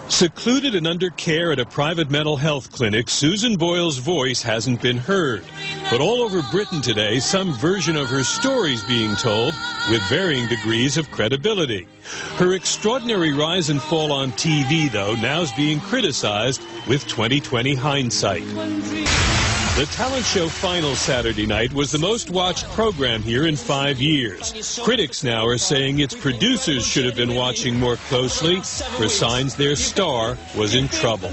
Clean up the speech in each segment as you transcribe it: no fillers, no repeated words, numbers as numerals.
Secluded and under care at a private mental health clinic, Susan Boyle's voice hasn't been heard. But all over Britain today, some version of her story is being told with varying degrees of credibility. Her extraordinary rise and fall on TV, though, now is being criticized with 20/20 hindsight. The talent show final Saturday night was the most watched program here in 5 years. Critics now are saying its producers should have been watching more closely for signs their star was in trouble.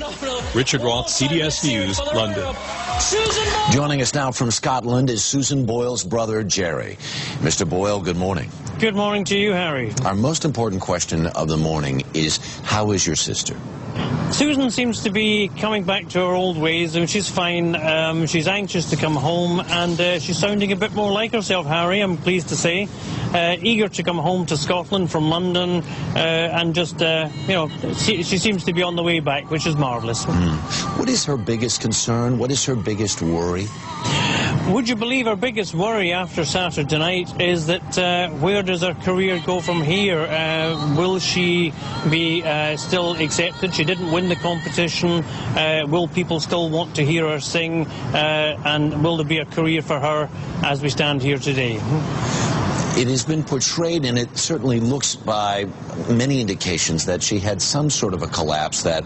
Richard Roth, CBS News, London. Joining us now from Scotland is Susan Boyle's brother, Jerry. Mr. Boyle, good morning. Good morning to you, Harry. Our most important question of the morning is, how is your sister? Susan seems to be coming back to her old ways, and she's fine. She's anxious to come home, and she's sounding a bit more like herself, Harry, I'm pleased to say. Eager to come home to Scotland from London, and just, she seems to be on the way back, which is marvellous. What is her biggest concern? What is her biggest worry? Would you believe her biggest worry after Saturday night is that where does her career go from here? Will she be still accepted? She didn't win the competition. Will people still want to hear her sing? And will there be a career for her as we stand here today? It has been portrayed, and it certainly looks by many indications, that she had some sort of a collapse, that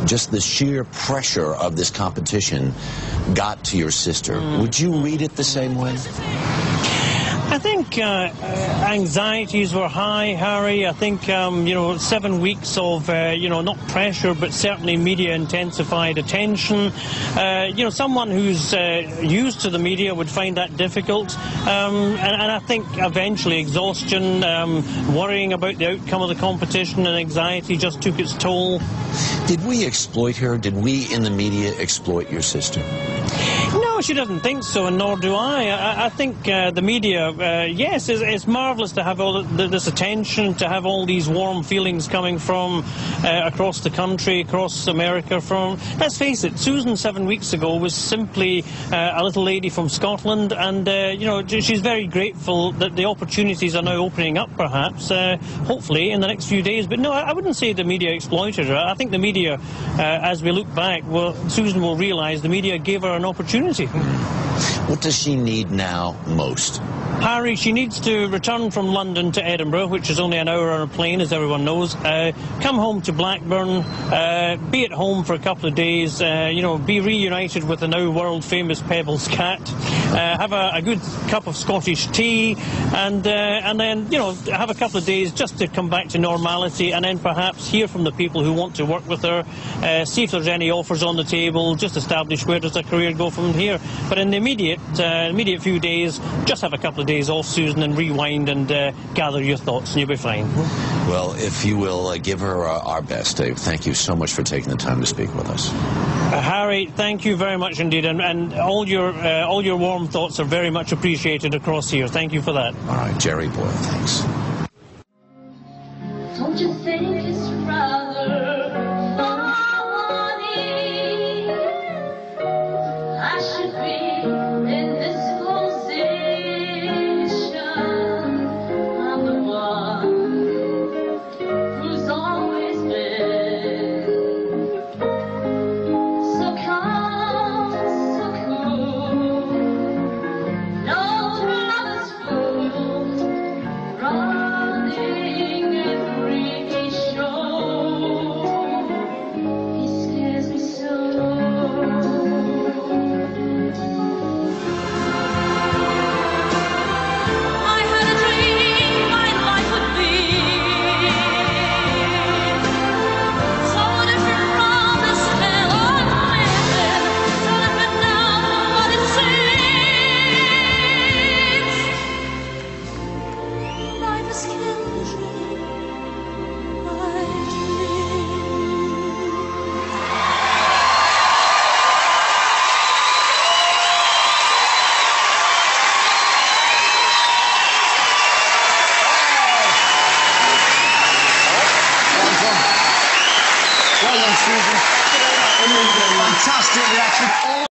just the sheer pressure of this competition got to your sister. Would you read it the same way? I think anxieties were high, Harry. I think, 7 weeks of, not pressure, but certainly media-intensified attention. Someone who's used to the media would find that difficult. And I think eventually exhaustion, worrying about the outcome of the competition, and anxiety just took its toll. Did we exploit her? Did we in the media exploit your sister? No, she doesn't think so, and nor do I. I think the media, yes, it's marvellous to have all this attention, to have all these warm feelings coming from across the country, across America. Let's face it, Susan 7 weeks ago was simply a little lady from Scotland, and she's very grateful that the opportunities are now opening up, perhaps, hopefully in the next few days. But no, I wouldn't say the media exploited her. I think the media, as we look back, Susan will realise the media gave her an opportunity. What does she need now most? Harry, she needs to return from London to Edinburgh, which is only an hour on a plane, as everyone knows. Come home to Blackburn, be at home for a couple of days, be reunited with the now world-famous Pebbles cat, have a good cup of Scottish tea, and then, have a couple of days just to come back to normality, and then perhaps hear from the people who want to work with her, see if there's any offers on the table, just establish where does her career go from here. But in the immediate few days, just have a couple of days off, Susan, and rewind and gather your thoughts, and you'll be fine. Well, if you will give her our best, Dave. Thank you so much for taking the time to speak with us. Harry, thank you very much indeed, and all your warm thoughts are very much appreciated across here. Thank you for that. All right, Jerry Boyle, thanks. Don't you think it's rather funny? I should be in this position. I'm the one who's always been so calm, so cool. No brother's fool, running every show. He scares me so. I had a dream my life would be so different from this hell I'm living, so different now from what it seems. Life has killed my dream. Well done, Susan. Fantastic reaction.